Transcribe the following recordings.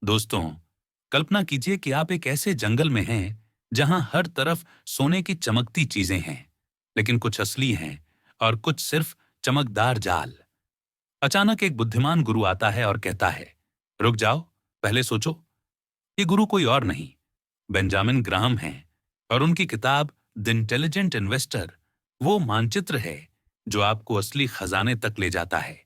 दोस्तों, कल्पना कीजिए कि आप एक ऐसे जंगल में हैं जहां हर तरफ सोने की चमकती चीजें हैं, लेकिन कुछ असली हैं और कुछ सिर्फ चमकदार जाल। अचानक एक बुद्धिमान गुरु आता है और कहता है, रुक जाओ, पहले सोचो। ये गुरु कोई और नहीं, बेंजामिन ग्राहम हैं, और उनकी किताब द इंटेलिजेंट इन्वेस्टर वो मानचित्र है जो आपको असली खजाने तक ले जाता है।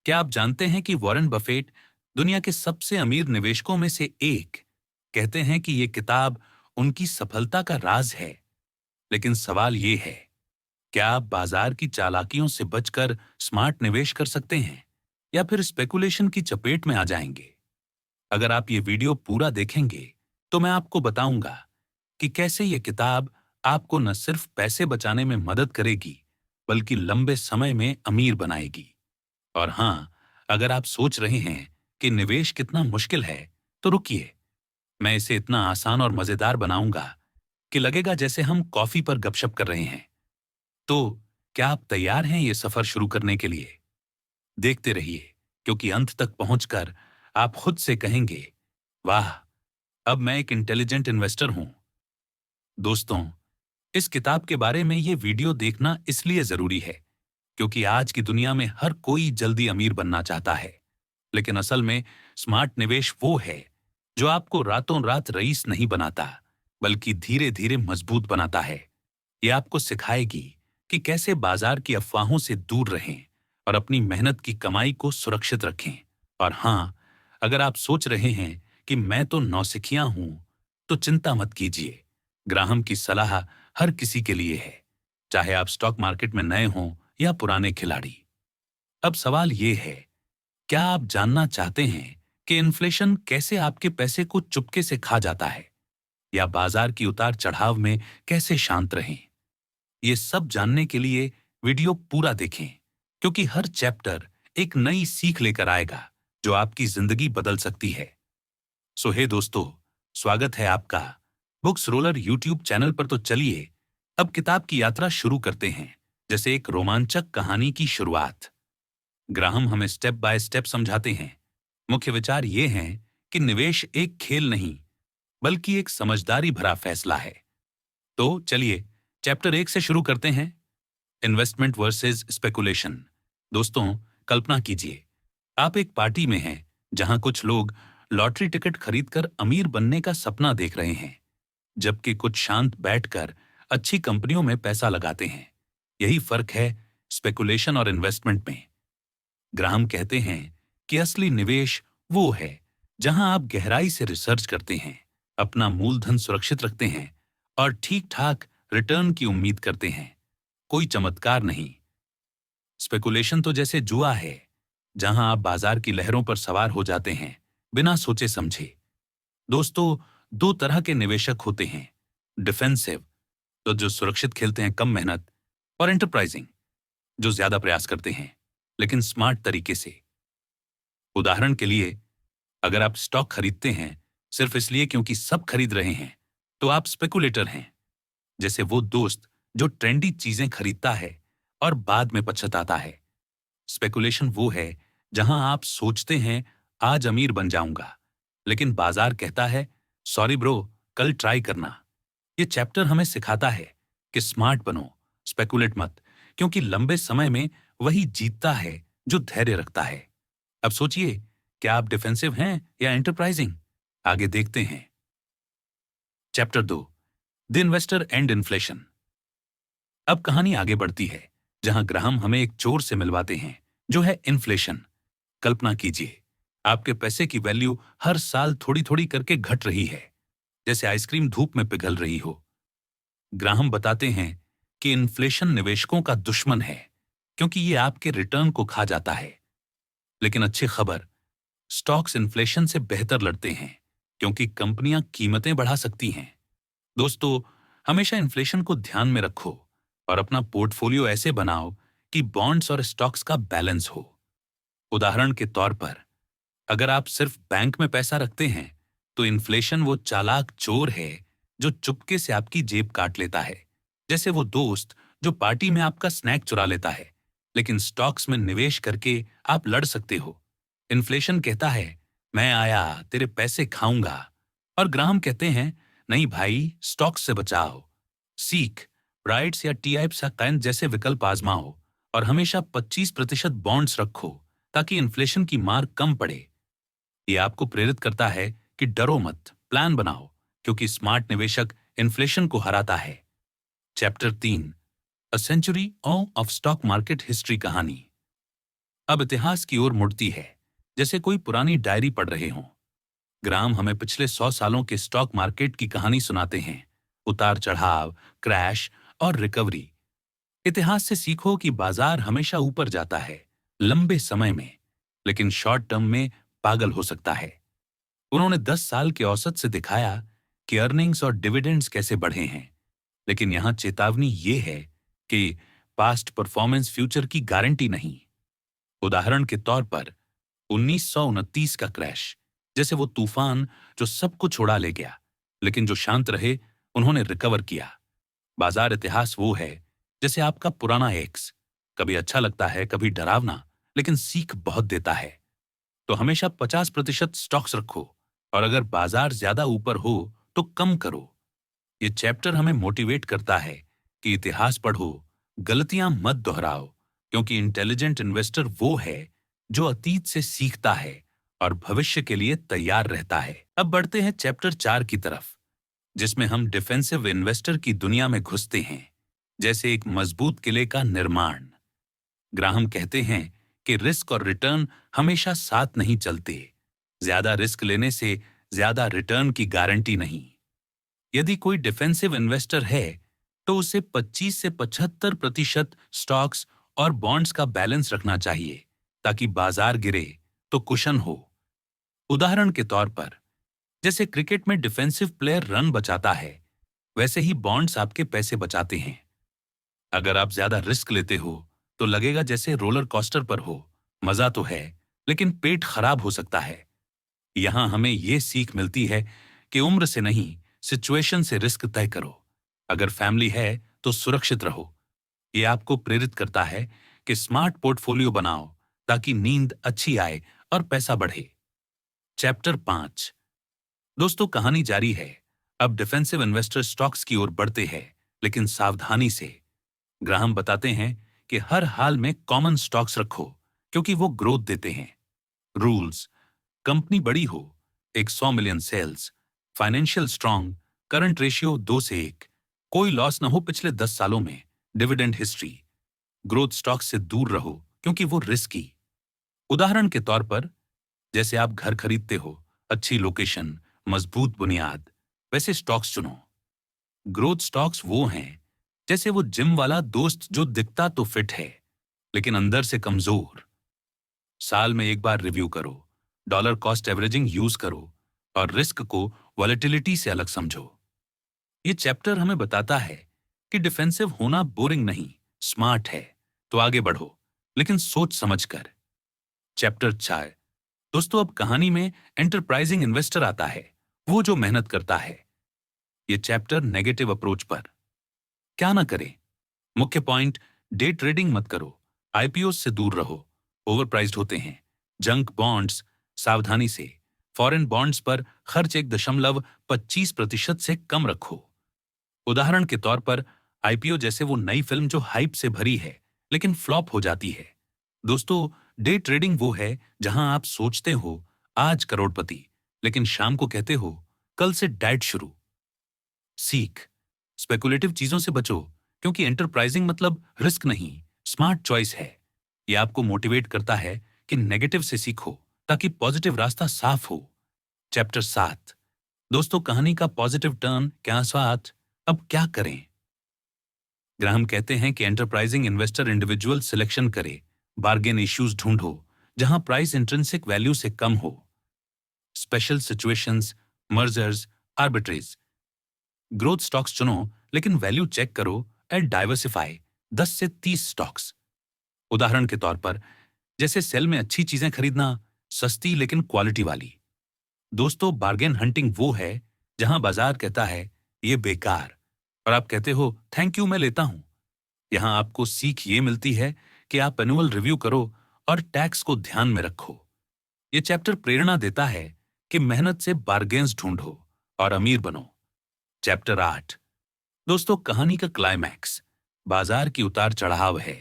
क्या आप जानते हैं कि वॉरेन बफेट, दुनिया के सबसे अमीर निवेशकों में से एक, कहते हैं कि यह किताब उनकी सफलता का राज है। लेकिन सवाल यह है, क्या आप बाजार की चालाकियों से बचकर स्मार्ट निवेश कर सकते हैं या फिर स्पेकुलेशन की चपेट में आ जाएंगे? अगर आप ये वीडियो पूरा देखेंगे तो मैं आपको बताऊंगा कि कैसे ये किताब आपको न सिर्फ पैसे बचाने में मदद करेगी, बल्कि लंबे समय में अमीर बनाएगी। और हां, अगर आप सोच रहे हैं कि निवेश कितना मुश्किल है, तो रुकिए, मैं इसे इतना आसान और मजेदार बनाऊंगा कि लगेगा जैसे हम कॉफी पर गपशप कर रहे हैं। तो क्या आप तैयार हैं ये सफर शुरू करने के लिए? देखते रहिए, क्योंकि अंत तक पहुंचकर आप खुद से कहेंगे, वाह, अब मैं एक इंटेलिजेंट इन्वेस्टर हूं। दोस्तों, इस किताब के बारे में ये वीडियो देखना इसलिए जरूरी है क्योंकि आज की दुनिया में हर कोई जल्दी अमीर बनना चाहता है, लेकिन असल में स्मार्ट निवेश वो है जो आपको रातों रात रईस नहीं बनाता, बल्कि धीरे धीरे मजबूत बनाता है। ये आपको सिखाएगी कि कैसे बाजार की अफवाहों से दूर रहें और अपनी मेहनत की कमाई को सुरक्षित रखें। और हां, अगर आप सोच रहे हैं कि मैं तो नौसिखिया हूं, तो चिंता मत कीजिए। ग्राहम की सलाह हर किसी के लिए है, चाहे आप स्टॉक मार्केट में नए हों या पुराने खिलाड़ी। अब सवाल ये है, क्या आप जानना चाहते हैं कि इन्फ्लेशन कैसे आपके पैसे को चुपके से खा जाता है, या बाजार की उतार चढ़ाव में कैसे शांत रहें? ये सब जानने के लिए वीडियो पूरा देखें, क्योंकि हर चैप्टर एक नई सीख लेकर आएगा जो आपकी जिंदगी बदल सकती है। सो हे दोस्तों, स्वागत है आपका बुक्स रोलर यूट्यूब चैनल पर। तो चलिए अब किताब की यात्रा शुरू करते हैं, जैसे एक रोमांचक कहानी की शुरुआत। ग्राहम हमें स्टेप बाय स्टेप समझाते हैं। मुख्य विचार ये हैं कि निवेश एक खेल नहीं, बल्कि एक समझदारी भरा फैसला है। तो चलिए चैप्टर 1 से शुरू करते हैं, इन्वेस्टमेंट वर्सेस स्पेकुलेशन। दोस्तों, कल्पना कीजिए, आप एक पार्टी में हैं जहां कुछ लोग लॉटरी टिकट खरीदकर अमीर बनने का सपना देख रहे हैं, जबकि कुछ शांत बैठकर अच्छी कंपनियों में पैसा लगाते हैं। यही फर्क है स्पेकुलेशन और इन्वेस्टमेंट में। ग्राहम कहते हैं कि असली निवेश वो है जहां आप गहराई से रिसर्च करते हैं, अपना मूलधन सुरक्षित रखते हैं और ठीक ठाक रिटर्न की उम्मीद करते हैं, कोई चमत्कार नहीं। स्पेकुलेशन तो जैसे जुआ है, जहां आप बाजार की लहरों पर सवार हो जाते हैं बिना सोचे समझे। दोस्तों, दो तरह के निवेशक होते हैं, डिफेंसिव, तो जो सुरक्षित खेलते हैं कम मेहनत, और एंटरप्राइजिंग, जो ज्यादा प्रयास करते हैं लेकिन स्मार्ट तरीके से। उदाहरण के लिए, अगर आप स्टॉक खरीदते हैं सिर्फ इसलिए क्योंकि सब खरीद रहे हैं, तो आप स्पेकुलेटर हैं। जैसे वो दोस्त जो ट्रेंडी चीजें खरीदता है और बाद में पछताता है। स्पेकुलेशन वो है जहां आप सोचते हैं आज अमीर बन जाऊंगा, लेकिन बाजार कहता है सॉरी ब्रो, कल ट्राई करना। ये चैप्टर हमें सिखाता है कि स्मार्ट बनो, स्पेकुलेट मत, क्योंकि लंबे समय में वही जीतता है जो धैर्य रखता है। अब सोचिए, क्या आप डिफेंसिव हैं या एंटरप्राइजिंग? आगे देखते हैं। Chapter 2, the investor and inflation. अब कहानी आगे बढ़ती है, जहां ग्राहम हमें एक चोर से मिलवाते हैं जो है इन्फ्लेशन। कल्पना कीजिए, आपके पैसे की वैल्यू हर साल थोड़ी थोड़ी करके घट रही है, जैसे आइसक्रीम धूप में पिघल रही हो। ग्राहम बताते हैं कि इन्फ्लेशन निवेशकों का दुश्मन है, क्योंकि ये आपके रिटर्न को खा जाता है। लेकिन अच्छी खबर, स्टॉक्स इन्फ्लेशन से बेहतर लड़ते हैं, क्योंकि कंपनियां कीमतें बढ़ा सकती हैं। दोस्तों, हमेशा इन्फ्लेशन को ध्यान में रखो और अपना पोर्टफोलियो ऐसे बनाओ कि बॉन्ड्स और स्टॉक्स का बैलेंस हो। उदाहरण के तौर पर, अगर आप सिर्फ बैंक में पैसा रखते हैं, तो इन्फ्लेशन वो चालाक चोर है जो चुपके से आपकी जेब काट लेता है, जैसे वो दोस्त जो पार्टी में आपका स्नैक चुरा लेता है। लेकिन स्टॉक्स में निवेश करके आप लड़ सकते हो। इन्फ्लेशन कहता है मैं आया, तेरे पैसे खाऊंगा। और ग्राहम कहते हैं, नहीं भाई, स्टॉक से बचाओ। सीख, ब्राइट्स या टीआईप्स या कैन जैसे विकल्प आजमाओ और हमेशा 25% बॉन्ड्स रखो ताकि इन्फ्लेशन की मार कम पड़े। ये आपको प्रेरित करता है कि डरो मत, प्लान बनाओ, क्योंकि स्मार्ट निवेशक इन्फ्लेशन को हराता है। Chapter 3, a century of stock market history कहानी। अब इतिहास की ओर मुड़ती है, जैसे कोई पुरानी डायरी पढ़ रहे हों। ग्राम हमें पिछले 100 सालों के स्टॉक मार्केट की कहानी सुनाते हैं, उतार चढ़ाव, क्रैश और रिकवरी। इतिहास से सीखो कि बाजार हमेशा ऊपर जाता है, लंबे समय में, लेकिन शॉर्ट टर्म में पागल हो सकता है। उन्होंने 10 साल के औसत से दिखाया कि अर्निंग्स और डिविडेंड्स कैसे बढ़े हैं, लेकिन यहां चेतावनी ये है कि पास्ट परफॉर्मेंस फ्यूचर की गारंटी नहीं। उदाहरण के तौर पर 1929 का क्रैश, जैसे वो तूफान जो सब कुछ उड़ा ले गया, लेकिन जो शांत रहे उन्होंने रिकवर किया। बाजार इतिहास वो है जैसे आपका पुराना एक्स, कभी अच्छा लगता है, कभी डरावना, लेकिन सीख बहुत देता है। तो हमेशा 50% स्टॉक्स रखो और अगर बाजार ज्यादा ऊपर हो तो कम करो। ये चैप्टर हमें मोटिवेट करता है कि इतिहास पढ़ो, गलतियां मत दोहराओ, क्योंकि इंटेलिजेंट इन्वेस्टर वो है जो अतीत से सीखता है और भविष्य के लिए तैयार रहता है। अब बढ़ते हैं चैप्टर 4 की तरफ, जिसमें हम डिफेंसिव इन्वेस्टर की दुनिया में घुसते हैं, जैसे एक मजबूत किले का निर्माण। ग्राहम कहते हैं कि रिस्क और रिटर्न हमेशा साथ नहीं चलते। ज्यादा रिस्क लेने से ज्यादा रिटर्न की गारंटी नहीं। यदि कोई डिफेंसिव इन्वेस्टर है तो उसे 25 से 75% स्टॉक्स और बॉन्ड्स का बैलेंस रखना चाहिए ताकि बाजार गिरे तो कुशन हो। उदाहरण के तौर पर, जैसे क्रिकेट में डिफेंसिव प्लेयर रन बचाता है, वैसे ही बॉन्ड्स आपके पैसे बचाते हैं। अगर आप ज्यादा रिस्क लेते हो तो लगेगा जैसे रोलर कोस्टर पर हो, मजा तो है, लेकिन पेट खराब हो सकता है। यहां हमें यह सीख मिलती है कि उम्र से नहीं, सिचुएशन से रिस्क तय करो। अगर फैमिली है तो सुरक्षित रहो। यह आपको प्रेरित करता है कि स्मार्ट पोर्टफोलियो बनाओ ताकि नींद अच्छी आए और पैसा बढ़े। चैप्टर 5, दोस्तों कहानी जारी है। अब डिफेंसिव इन्वेस्टर स्टॉक्स की ओर बढ़ते हैं, लेकिन सावधानी से। ग्राहम बताते हैं कि हर हाल में कॉमन स्टॉक्स रखो क्योंकि वो ग्रोथ देते हैं। रूल्स, कंपनी बड़ी हो, एक 100 million sales, financial strong, current ratio 2 से 1, कोई लॉस न हो पिछले 10 सालों में, डिविडेंड हिस्ट्री। ग्रोथ स्टॉक से दूर रहो क्योंकि वो रिस्की। उदाहरण के तौर पर, जैसे आप घर खरीदते हो, अच्छी लोकेशन, मजबूत बुनियाद, वैसे स्टॉक्स चुनो। ग्रोथ स्टॉक्स वो हैं जैसे वो जिम वाला दोस्त जो दिखता तो फिट है लेकिन अंदर से कमजोर। साल में एक बार रिव्यू करो, डॉलर कॉस्ट एवरेजिंग यूज करो और रिस्क को वॉलेटिलिटी से अलग समझो। ये चैप्टर हमें बताता है कि डिफेंसिव होना बोरिंग नहीं, स्मार्ट है। तो आगे बढ़ो, लेकिन सोच समझकर। चैप्टर 4, दोस्तों अब कहानी में एंटरप्राइजिंग इन्वेस्टर आता है, वो जो मेहनत करता है। ये चैप्टर नेगेटिव अप्रोच पर। क्या ना करें? मुख्य पॉइंट, डे ट्रेडिंग मत करो, आईपीओ से दूर रहो, ओवरप्राइज्ड होते हैं। जंक बॉन्ड्स, सावधानी से। फॉरेन बॉन्ड्स पर खर्च 1.25% से कम रखो। उदाहरण के तौर पर, आईपीओ जैसे वो नई फिल्म जो हाइप से भरी है लेकिन फ्लॉप हो जाती है। दोस्तों, डे ट्रेडिंग वो है जहां आप सोचते हो आज करोड़पति, लेकिन शाम को कहते हो कल से डाइट शुरू। सीख, स्पेकुलेटिव चीजों से बचो क्योंकि एंटरप्राइजिंग मतलब रिस्क नहीं, स्मार्ट चॉइस है। यह आपको मोटिवेट करता है कि नेगेटिव से सीखो ताकि पॉजिटिव रास्ता साफ हो। चैप्टर 7, दोस्तों कहानी का पॉजिटिव टर्न क्या स्वाद, अब क्या करें? ग्राहम कहते हैं कि एंटरप्राइजिंग इन्वेस्टर इंडिविजुअल सिलेक्शन करे, बार्गेन इश्यूज ढूंढो जहां प्राइस इंट्रिंसिक वैल्यू से कम हो। Special situations, mergers, arbitrage. Growth stocks चुनो लेकिन वैल्यू चेक करो एंड डाइवर्सिफाई, 10 से 30 स्टॉक्स। उदाहरण के तौर पर, जैसे सेल में अच्छी चीजें खरीदना, सस्ती लेकिन क्वालिटी वाली। दोस्तों, बार्गेन हंटिंग वो है जहां बाजार कहता है ये बेकार और आप कहते हो थैंक यू मैं लेता हूं। यहां आपको सीख ये मिलती है कि आप एनुअल रिव्यू करो और टैक्स को ध्यान में रखो। ये चैप्टर प्रेरणा देता है कि मेहनत से बार्गेन्स ढूंढो और अमीर बनो। चैप्टर 8। दोस्तों, कहानी का क्लाइमैक्स बाजार की उतार चढ़ाव है।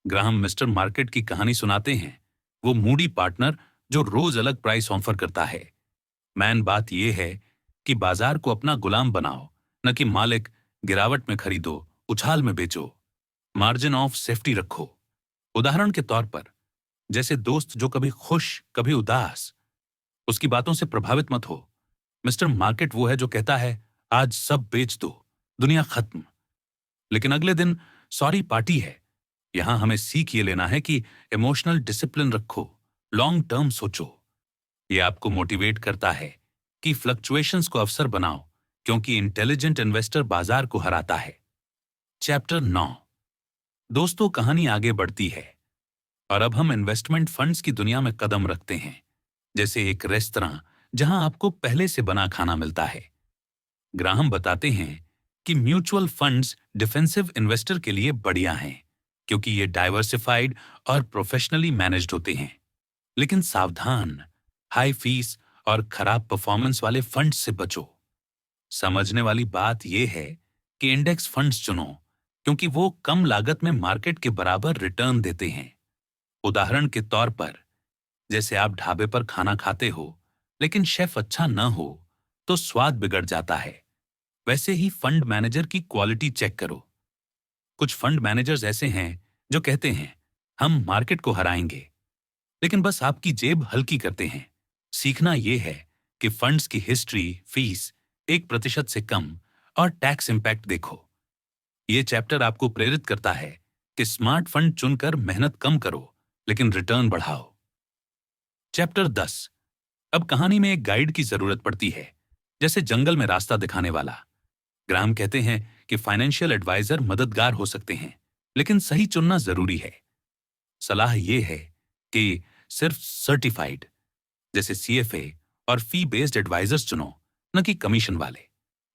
ग्राहम मिस्टर मार्केट की कहानी सुनाते हैं, वो मूडी पार्टनर जो रोज अलग प्राइस ऑफर करता है। मैन बात यह है कि बाजार को अपना गुलाम बनाओ, न कि मालिक। गिरावट में खरीदो, उछाल में बेचो, मार्जिन ऑफ सेफ्टी रखो। उदाहरण के तौर पर, जैसे दोस्त जो कभी खुश कभी उदास, उसकी बातों से प्रभावित मत हो। मिस्टर मार्केट वो है जो कहता है, आज सब बेच दो, दुनिया खत्म। लेकिन अगले दिन सॉरी पार्टी है। यहां हमें सीख ये लेना है कि इमोशनल डिसिप्लिन रखो, लॉन्ग टर्म सोचो। ये आपको मोटिवेट करता है कि फ्लक्चुएशंस को अवसर बनाओ, क्योंकि इंटेलिजेंट इन्वेस्टर बाजार को हराता है। चैप्टर 9। दोस्तों, कहानी आगे बढ़ती है और अब हम इन्वेस्टमेंट फंड्स की दुनिया में कदम रखते हैं, जैसे एक रेस्तरां जहां आपको पहले से बना खाना मिलता है। ग्राहम बताते हैं कि म्यूचुअल फंड्स डिफेंसिव इन्वेस्टर के लिए बढ़िया हैं, क्योंकि ये डाइवर्सिफाइड और प्रोफेशनली मैनेज्ड होते हैं। लेकिन सावधान, हाई फीस और खराब परफॉर्मेंस वाले फंड्स से बचो। समझने वाली बात यह है कि इंडेक्स फंड्स चुनो, क्योंकि वो कम लागत में मार्केट के बराबर रिटर्न देते हैं। उदाहरण के तौर पर, जैसे आप ढाबे पर खाना खाते हो, लेकिन शेफ अच्छा न हो तो स्वाद बिगड़ जाता है। वैसे ही फंड मैनेजर की क्वालिटी चेक करो। कुछ फंड मैनेजर्स ऐसे हैं जो कहते हैं, हम मार्केट को हराएंगे, लेकिन बस आपकी जेब हल्की करते हैं। सीखना यह है कि फंड्स की हिस्ट्री, फीस 1% से कम और टैक्स इंपैक्ट देखो। यह चैप्टर आपको प्रेरित करता है कि स्मार्ट फंड चुनकर मेहनत कम करो, लेकिन रिटर्न बढ़ाओ। चैप्टर 10। अब कहानी में एक गाइड की जरूरत पड़ती है, जैसे जंगल में रास्ता दिखाने वाला। ग्राहम कहते हैं कि फाइनेंशियल एडवाइजर मददगार हो सकते हैं, लेकिन सही चुनना जरूरी है। सलाह यह है कि सिर्फ सर्टिफाइड, जैसे CFA और फी बेस्ड एडवाइजर्स चुनो, न कि कमीशन वाले।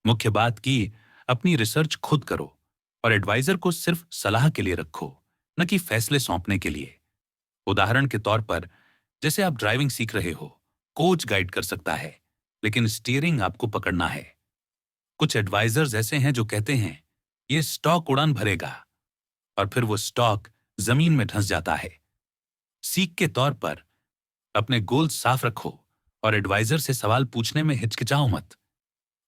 मुख्य बात की अपनी रिसर्च खुद करो और एडवाइजर को सिर्फ सलाह के लिए रखो, न कि फैसले सौंपने के लिए। उदाहरण के तौर पर, जैसे आप ड्राइविंग सीख रहे हो, कोच गाइड कर सकता है, लेकिन स्टीयरिंग आपको पकड़ना है। कुछ एडवाइजर्स ऐसे हैं जो कहते हैं, ये स्टॉक उड़ान भरेगा, और फिर वो स्टॉक जमीन में धंस जाता है। सीख के तौर पर, अपने गोल साफ रखो और एडवाइजर से सवाल पूछने में हिचकिचाओ मत।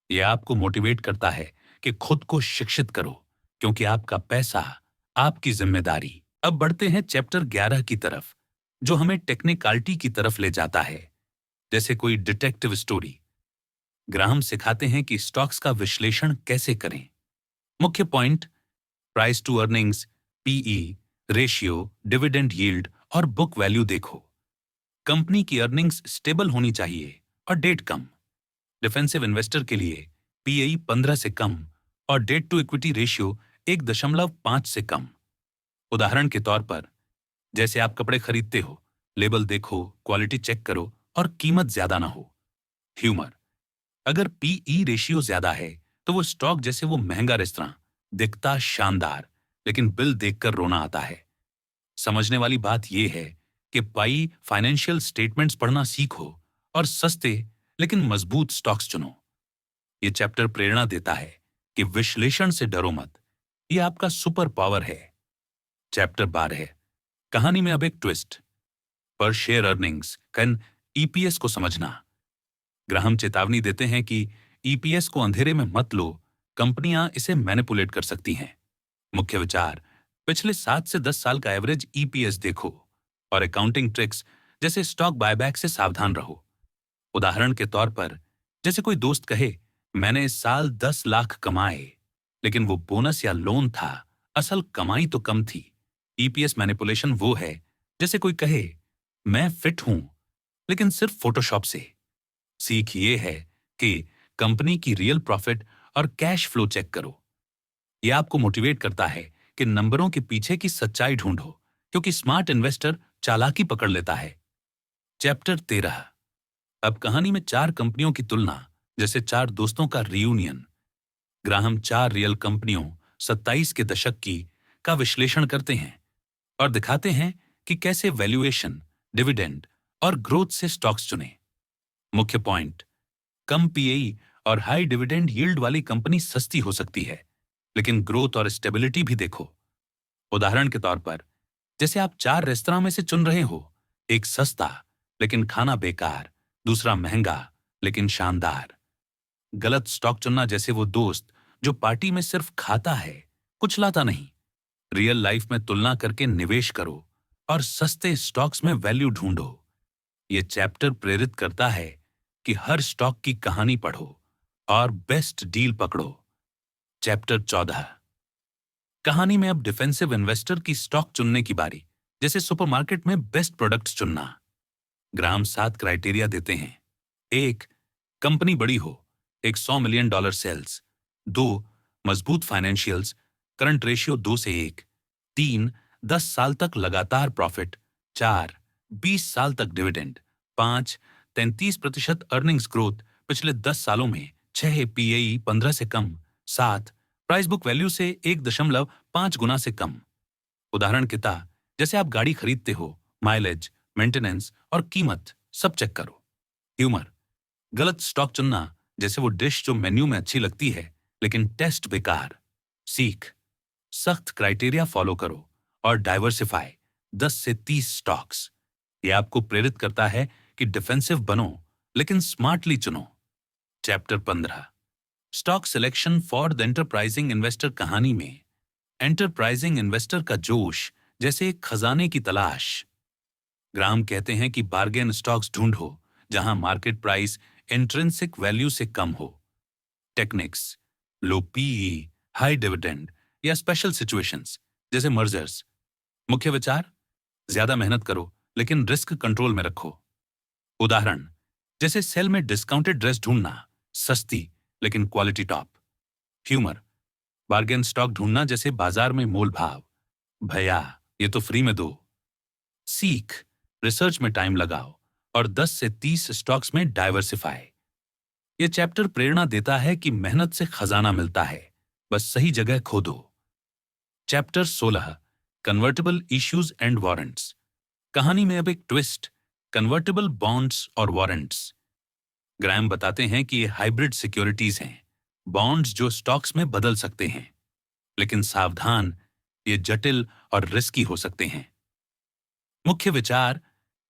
यह आपको मोटिवेट करता है कि खुद को शिक्षित करो, क्योंकि आपका पैसा आपकी जिम्मेदारी। अब बढ़ते हैं चैप्टर 11 की तरफ, जो हमें टेक्निकलिटी की तरफ ले जाता है, जैसे कोई डिटेक्टिव स्टोरी। ग्राहम सिखाते हैं कि स्टॉक्स का विश्लेषण कैसे करें। मुख्य point, price to earnings, PE ratio, dividend yield और बुक वैल्यू देखो। कंपनी की अर्निंग्स स्टेबल होनी चाहिए और डेट कम। डिफेंसिव इन्वेस्टर के लिए PE 15 से कम और डेट टू इक्विटी रेशियो 1.5 से कम। उदाहरण के तौर पर, जैसे आप कपड़े खरीदते हो, लेबल देखो, क्वालिटी चेक करो और कीमत ज्यादा ना हो। ह्यूमर, अगर PE रेशियो ज्यादा है तो वो स्टॉक जैसे वो महंगा रेस्तरां, दिखता शानदार, लेकिन बिल देखकर रोना आता है। समझने वाली बात यह है कि पाई फाइनेंशियल स्टेटमेंट्स पढ़ना सीखो और सस्ते लेकिन मजबूत स्टॉक्स चुनो। यह चैप्टर प्रेरणा देता है कि विश्लेषण से डरो मत, यह आपका सुपर पावर है। चैप्टर 12। कहानी में अब एक ट्विस्ट, पर शेयर अर्निंग्स कैन EPS को समझना। ग्राहम चेतावनी देते हैं कि EPS को अंधेरे में मत लो, कंपनियां इसे मैनिपुलेट कर सकती हैं। मुख्य विचार, पिछले 7 से 10 साल का एवरेज EPS देखो और अकाउंटिंग ट्रिक्स जैसे स्टॉक बायबैक से सावधान रहो। उदाहरण के तौर पर, जैसे कोई दोस्त कहे, मैंने इस साल 10 लाख कमाए, लेकिन वो बोनस या लोन था, असल कमाई तो कम थी। EPS मैनिपुलेशन वो है जैसे कोई कहे, मैं फिट हूं, लेकिन सिर्फ फोटोशॉप से। सीख ये है कि कंपनी की रियल प्रॉफिट और कैश फ्लो चेक करो। यह आपको मोटिवेट करता है कि नंबरों के पीछे की सच्चाई ढूंढो, क्योंकि स्मार्ट इन्वेस्टर चालाकी पकड़ लेता है। चैप्टर 13। अब कहानी में 4 कंपनियों की तुलना, जैसे 4 दोस्तों का रियूनियन। ग्राहम 4 रियल कंपनियों 27 के दशक की का विश्लेषण करते हैं और दिखाते हैं कि कैसे वैल्यूएशन, डिविडेंड और ग्रोथ से स्टॉक्स चुनें। मुख्य पॉइंट, कम पीई और हाई डिविडेंड यील्ड वाली कंपनी सस्ती हो सकती है, लेकिन ग्रोथ और स्टेबिलिटी भी देखो। उदाहरण के तौर पर, जैसे आप 4 रेस्तरां में से चुन रहे हो, एक सस्ता लेकिन खाना बेकार, दूसरा महंगा लेकिन शानदार। गलत स्टॉक चुनना जैसे वो दोस्त जो पार्टी में सिर्फ खाता है, कुछ लाता नहीं। रियल लाइफ में तुलना करके निवेश करो और सस्ते स्टॉक्स में वैल्यू ढूंढो। ये चैप्टर प्रेरित करता है कि हर स्टॉक की कहानी पढ़ो और बेस्ट डील पकड़ो। चैप्टर 14, कहानी में अब डिफेंसिव इन्वेस्टर की स्टॉक चुनने की बारी। जैसे सुपरमार्केट में बेस्ट प्रोडक्ट्स चुनना। ग्राम 7 क्राइटेरिया देते हैं। 1, कंपनी बड़ी हो, एक $100 मिलियन सेल्स। 2, मजबूत फाइनेंशियल्स, करंट रेशियो 2 से 1। 3, 10 साल तक लगातार प्रॉफिट। 4, 20 साल तक डिविडेंड। 5, 33% अर्निंग्स ग्रोथ पिछले 10 सालों में। 6, पीई 15 से कम। 7, प्राइस बुक वैल्यू से 1.5 गुना से कम। उदाहरण के ता, जैसे आप गाड़ी खरीदते हो, माइलेज, मेंटेनेंस और कीमत सब चेक करो। ह्यूमर, गलत स्टॉक चुनना जैसे वो डिश जो मेन्यू में अच्छी लगती है लेकिन टेस्ट बेकार। सीख, सख्त क्राइटेरिया फॉलो करो और डाइवर्सिफाई 10 से 30 स्टॉक्स। ये आपको प्रेरित करता है कि डिफेंसिव बनो लेकिन स्मार्टली चुनो। Chapter 15, stock selection for the enterprising investor. कहानी में एंटरप्राइजिंग इन्वेस्टर का जोश जैसे एक खजाने की तलाश। ग्राम कहते हैं कि बार्गेन स्टॉक्स ढूंढो जहां मार्केट प्राइस इंट्रिंसिक वैल्यू से कम हो। टेक्निक्स, लो पीई, हाई डिविडेंड या स्पेशल सिचुएशंस जैसे मर्जर्स। मुख्य विचार, ज्यादा मेहनत करो लेकिन रिस्क कंट्रोल में रखो। उदाहरण, जैसे सेल में डिस्काउंटेड ड्रेस ढूंढना, सस्ती लेकिन quality top. Humour, bargain stock ढूंढना जैसे बाजार में मोल भाव, भैया ये तो फ्री में दो। सीख, रिसर्च में टाइम लगाओ और 10 से 30 स्टॉक्स में डाइवर्सिफाई। ये चैप्टर प्रेरणा देता है कि मेहनत से खजाना मिलता है, बस सही जगह खोदो। Chapter 16, convertible issues and warrants. कहानी में अब एक ट्विस्ट, कन्वर्टेबल बॉन्ड्स और वारंट्स। ग्राहम बताते हैं कि ये हाइब्रिड सिक्योरिटीज हैं, बॉन्ड्स जो स्टॉक्स में बदल सकते हैं। लेकिन सावधान, ये जटिल और रिस्की हो सकते हैं। मुख्य विचार,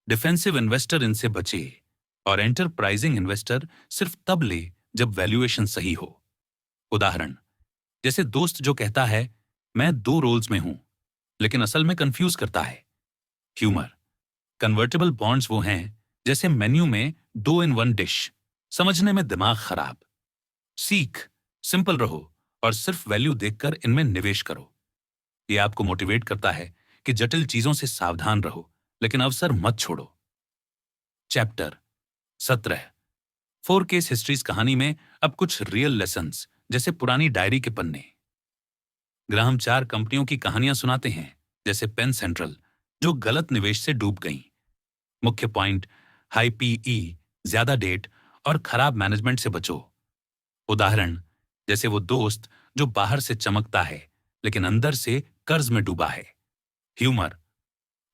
डिफेंसिव इन्वेस्टर इनसे बचे और एंटरप्राइजिंग इन्वेस्टर सिर्फ तब ले जब वैल्यूएशन सही हो। उदाहरण, जैसे दोस्त जो कहता है मैं 2 रोल्स में हूं लेकिन असल में कंफ्यूज करता है। ह्यूमर, कन्वर्टेबल बॉन्ड्स वो हैं जैसे मेन्यू में 2 इन 1 डिश, समझने में दिमाग खराब। सीख, सिंपल रहो और सिर्फ वैल्यू देखकर इनमें निवेश करो। यह आपको मोटिवेट करता है कि जटिल चीजों से सावधान रहो लेकिन अवसर मत छोड़ो। Chapter 17, 4 case histories. कहानी में अब कुछ रियल लेसन्स जैसे पुरानी डायरी के पन्ने। ग्राहम 4 कंपनियों की कहानियां सुनाते हैं, जैसे पेन सेंट्रल जो गलत निवेश से डूब गई। मुख्य पॉइंट, हाई पीई, ज्यादा डेट और खराब मैनेजमेंट से बचो। उदाहरण, जैसे वो दोस्त जो बाहर से चमकता है लेकिन अंदर से कर्ज में डूबा है। ह्यूमर,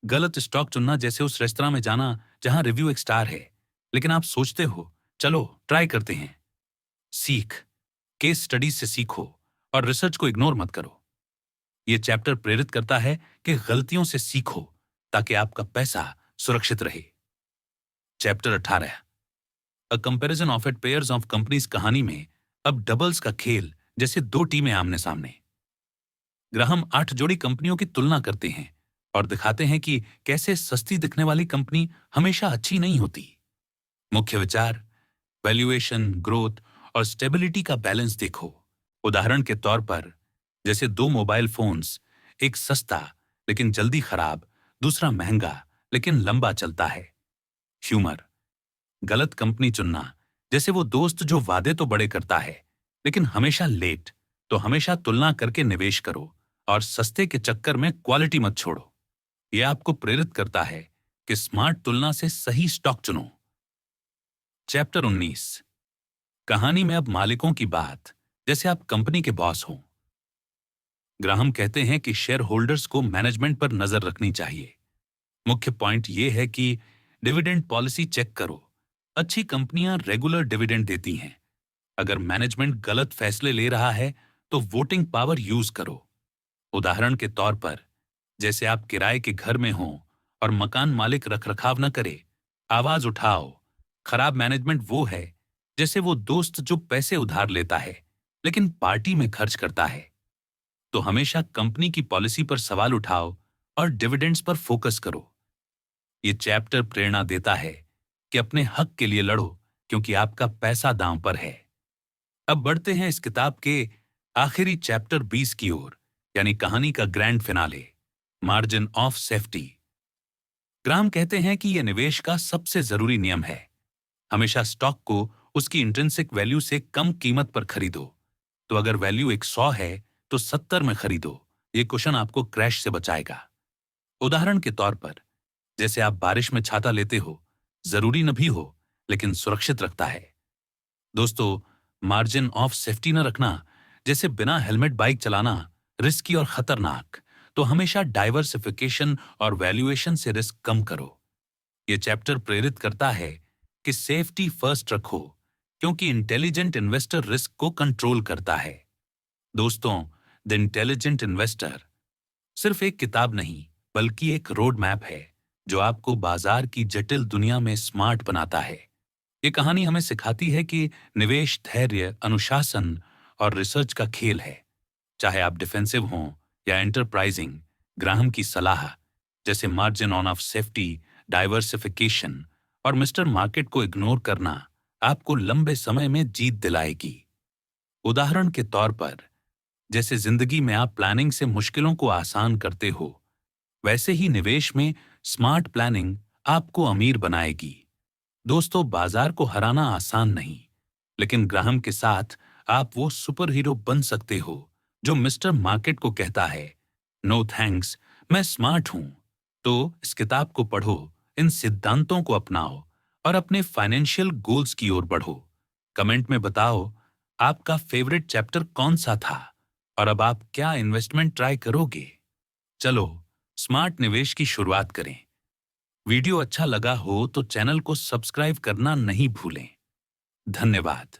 गलत स्टॉक चुनना जैसे उस रेस्तरां में जाना जहां रिव्यू 1 स्टार है लेकिन आप सोचते हो चलो ट्राई करते हैं। सीख, केस स्टडीज से सीखो और रिसर्च को इग्नोर मत करो। यह चैप्टर प्रेरित करता है कि गलतियों से सीखो ताकि आपका पैसा सुरक्षित रहे। Chapter 18, a comparison of it pairs of companies. कहानी में अब डबल्स का खेल, जैसे 2 टीमें आमने सामने। ग्राहम 8 जोड़ी कंपनियों की तुलना करते हैं और दिखाते हैं कि कैसे सस्ती दिखने वाली कंपनी हमेशा अच्छी नहीं होती। मुख्य विचार, वैल्यूएशन, ग्रोथ और स्टेबिलिटी का बैलेंस देखो। उदाहरण के तौर पर, जैसे 2 मोबाइल फोन्स, एक सस्ता लेकिन जल्दी खराब, दूसरा महंगा लेकिन लंबा चलता है। ह्यूमर, गलत कंपनी चुनना जैसे वो दोस्त जो वादे तो बड़े करता है लेकिन हमेशा लेट। तो हमेशा तुलना करके निवेश करो और सस्ते के चक्कर में क्वालिटी मत छोड़ो। यह आपको प्रेरित करता है कि स्मार्ट तुलना से सही स्टॉक चुनो। चैप्टर 19, कहानी में अब मालिकों की बात, जैसे आप कंपनी के बॉस हो। ग्राहम कहते हैं कि शेयर होल्डर्स को मैनेजमेंट पर नजर रखनी चाहिए। मुख्य पॉइंट यह है कि डिविडेंड पॉलिसी चेक करो। अच्छी कंपनियां रेगुलर डिविडेंड देती हैं। अगर मैनेजमेंट गलत फैसले ले रहा है तो वोटिंग पावर यूज करो। उदाहरण के तौर पर, जैसे आप किराए के घर में हो और मकान मालिक रखरखाव न करे, आवाज उठाओ। खराब मैनेजमेंट वो है जैसे वो दोस्त जो पैसे उधार लेता है लेकिन पार्टी में खर्च करता है। तो हमेशा कंपनी की पॉलिसी पर सवाल उठाओ और डिविडेंड्स पर फोकस करो। ये चैप्टर प्रेरणा देता है कि अपने हक के लिए लड़ो, क्योंकि आपका पैसा दांव पर है। अब बढ़ते हैं इस किताब के आखिरी चैप्टर 20 की ओर, यानी कहानी का grand finale, margin of safety. Graham कहते हैं कि यह निवेश का सबसे जरूरी नियम है। हमेशा स्टॉक को उसकी इंट्रिंसिक वैल्यू से कम कीमत पर खरीदो। तो अगर वैल्यू 100 है तो 70 में खरीदो। ये क्वेश्चन आपको क्रैश से बचाएगा। उदाहरण के तौर पर, जैसे आप बारिश में छाता लेते हो, जरूरी न भी हो लेकिन सुरक्षित रखता है। दोस्तों, मार्जिन ऑफ सेफ्टी न रखना जैसे बिना हेलमेट बाइक चलाना रिस्की और खतरनाक। तो हमेशा डाइवर्सिफिकेशन और वैल्यूएशन से रिस्क कम करो। यह चैप्टर प्रेरित करता है कि सेफ्टी फर्स्ट रखो, क्योंकि इंटेलिजेंट इन्वेस्टर रिस्क को कंट्रोल करता है। दोस्तों, द इंटेलिजेंट इन्वेस्टर सिर्फ एक किताब नहीं बल्कि एक रोड मैप है जो आपको बाजार की जटिल दुनिया में स्मार्ट बनाता है। ये कहानी हमें सिखाती है कि निवेश धैर्य, अनुशासन और रिसर्च का खेल है। चाहे आप डिफेंसिव हों या एंटरप्राइजिंग, ग्राहम की सलाह जैसे margin on off safety, diversification और मिस्टर मार्केट को इग्नोर करना आपको लंबे समय में जीत दिलाएगी। उदाहरण के तौर पर, जैसे जिंदगी में आप प्लानिंग से मुश्किलों को आसान करते हो, वैसे ही निवेश में स्मार्ट प्लानिंग आपको अमीर बनाएगी। दोस्तों, बाजार को हराना आसान नहीं, लेकिन ग्राहम के साथ आप वो सुपर हीरो बन सकते हो जो मिस्टर मार्केट को कहता है, नो थैंक्स, मैं स्मार्ट हूं। तो इस किताब को पढ़ो, इन सिद्धांतों को अपनाओ और अपने फाइनेंशियल गोल्स की ओर बढ़ो। कमेंट में बताओ आपका फेवरेट चैप्टर कौन सा था और अब आप क्या इन्वेस्टमेंट ट्राई करोगे। चलो स्मार्ट निवेश की शुरुआत करें। वीडियो अच्छा लगा हो तो चैनल को सब्सक्राइब करना नहीं भूलें। धन्यवाद।